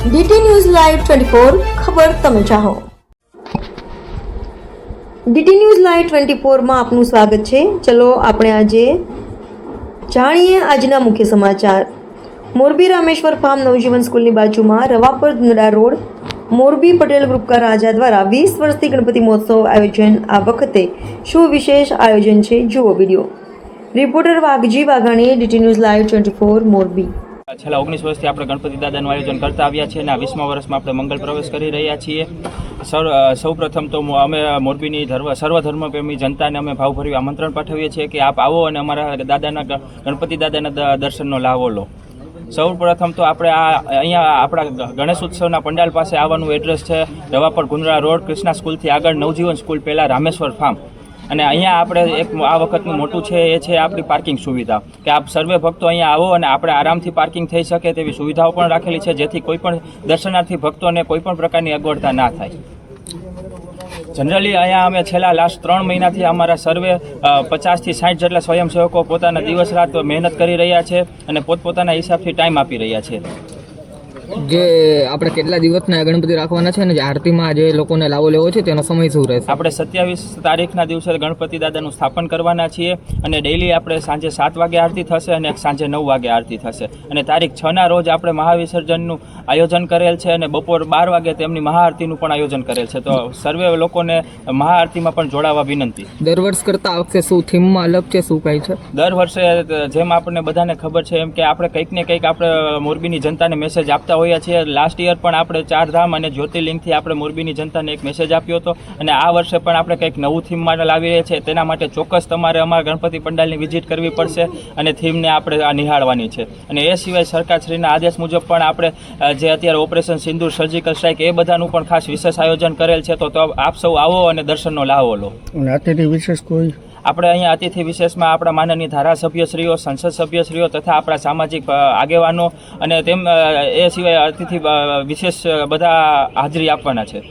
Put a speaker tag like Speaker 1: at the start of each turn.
Speaker 1: DT news live 24 ખબર તમે ચાહો। DT news live 24 માં આપનું સ્વાગત છે। ચલો આપણે આજે જાણીએ આજના મુખ્ય સમાચાર। મોરબી રામેશ્વર ફાર્મ નવજીવન સ્કૂલની બાજુમાં રવાપર ધુંધળા રોડ મોરબી પટેલ ગ્રુપ કા રાજા દ્વારા 20 વર્ષથી ગણપતિ મહોત્સવ આયોજન। આ વખતે શું વિશેષ આયોજન છે, જુઓ video. Reporter Vaghji Vaghani, DT news live 24 Morbi.
Speaker 2: છેલ્લા 19 વર્ષથી આપણે ગણપતિ દાદાનું આયોજન કરતા આવ્યા છીએ અને આ 20મા વર્ષમાં આપણે મંગલ પ્રવેશ કરી રહ્યા છીએ। સૌપ્રથમ તો અમે મોરબીની સર્વધર્મપ્રેમી જનતાને અમે ભાવભર્યું આમંત્રણ પાઠવીએ છીએ કે આપ આવો અને અમારા ગણપતિ દાદાના દર્શનનો લાવો લો। સૌપ્રથમ તો આપણે અહીંયા આપણા ગણેશ ઉત્સવના પંડાલ પાસે આવવાનું એડ્રેસ છે રવાપર ગુંદરા રોડ, કૃષ્ણા સ્કૂલથી આગળ નવજીવન સ્કૂલ પહેલાં રામેશ્વર ફાર્મ। અને અહીંયા આપણે એક આ વખતનું મોટું છે એ છે આપણી પાર્કિંગ સુવિધા, કે આપ સર્વે ભક્તો અહીંયા આવો અને આપણે આરામથી પાર્કિંગ થઈ શકે તેવી સુવિધાઓ પણ રાખેલી છે, જેથી કોઈ પણ દર્શનાર્થી ભક્તોને કોઈ પણ પ્રકારની અગવડતા ના થાય। જનરલી અહીંયા અમે છેલ્લા લાસ્ટ 3 મહિનાથી અમારા સર્વે 50 થી 60 જેટલા સ્વયંસેવકો પોતાના દિવસ રાત મહેનત કરી રહ્યા છે અને પોતપોતાના હિસાબથી ટાઈમ આપી રહ્યા છે।
Speaker 3: જે આપણે કેટલા દિવસના ગણપતિ રાખવાના છે અને જે આરતીમાં જે લોકોને લાવો લેવો છે તેનો સમય શું રહેશે?
Speaker 2: આપણે 27 તારીખના દિવસે ગણપતિ દાદાનું સ્થાપન કરવાના છીએ અને ડેઈલી આપણે સાંજે 7 વાગે આરતી થશે અને સાંજે 9 વાગે આરતી થશે અને તારીખ 6ના રોજ આપણે મહાવિસર્જનનું આયોજન કરેલ છે અને બપોર 12 વાગે તેમની મહાઆરતીનું પણ આયોજન કરેલ છે। તો સર્વે લોકોને મહાઆરતીમાં પણ જોડાવા વિનંતી।
Speaker 3: દર વર્ષ કરતાં આ વખતે શું થીમમાં અલગ છે, શું કાંઈ છે?
Speaker 2: દર વર્ષે જેમ આપણને બધાને ખબર છે એમ કે આપણે કંઈક ને કંઈક આપણે મોરબીની જનતાને મેસેજ આપતા હોઈએ છીએ। લાસ્ટ યર પણ આપણે 4 ધામ અને જ્યોતિર્લિંગથી આપણે મોરબીની જનતાને એક મેસેજ આપ્યો હતો અને આ વર્ષે પણ આપણે કંઈક નવું થીમમાં લાવી રહ્યા છીએ। તેના માટે ચોક્કસ તમારે અમારા ગણપતિ પંડાલની વિઝિટ કરવી પડશે અને થીમને આપણે નિહાળવાની છે। અને એ સિવાય સરકારશ્રીના આદેશ મુજબ પણ આપણે જે અત્યારે ઓપરેશન સિંદૂર, સર્જિકલ સ્ટ્રાઇક એ બધાનું પણ ખાસ વિશેષ આયોજન કરેલ છે। તો આપ સૌ આવો અને દર્શનનો લાવો લો।
Speaker 4: અતિથિ વિશેષ કોઈ
Speaker 2: આપણે અહીંયા અતિથિ વિશેષમાં આપણા માનનીય ધારાસભ્યશ્રીઓ, સંસદ સભ્યશ્રીઓ તથા આપણા સામાજિક આગેવાનો અને તેમ એ સિવાય અતિથિ વિશેષ બધા હાજરી આપવાના છે।